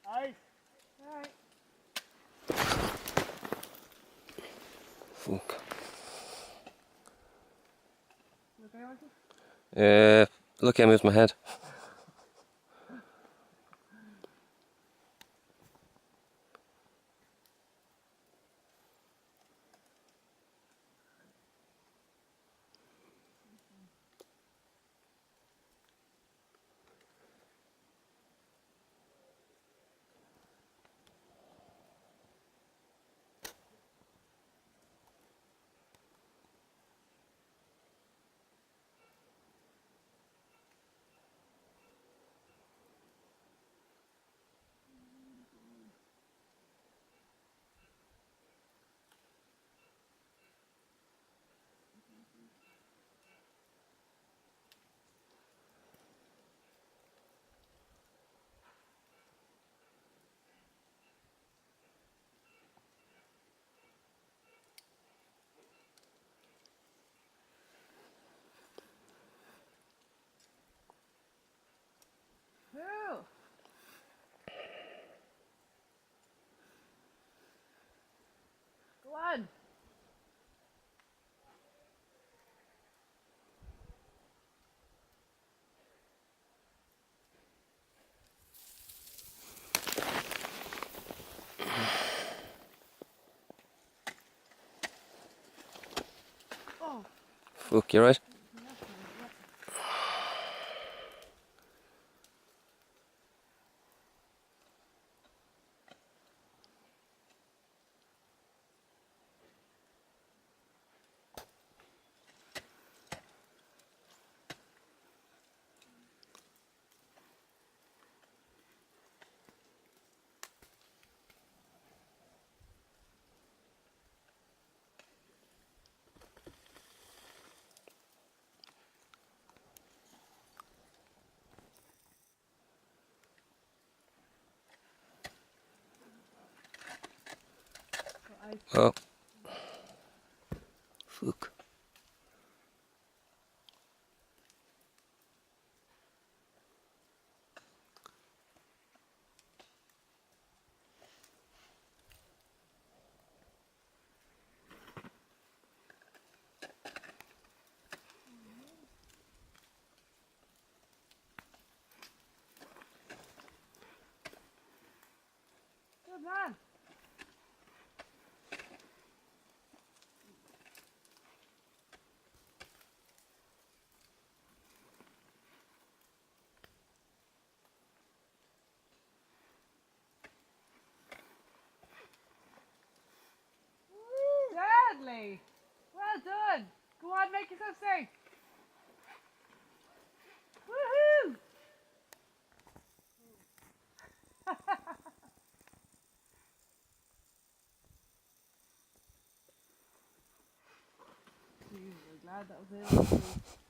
Alright. Alright. Fuck. You okay with it? Lucky I moved my head. Woo! Go on. Oh. Fuck, you right? Oh. Fuck. Good man. Deadly. Well done. Go on, make yourself safe. Woohoo! Jeez, we're glad that was it.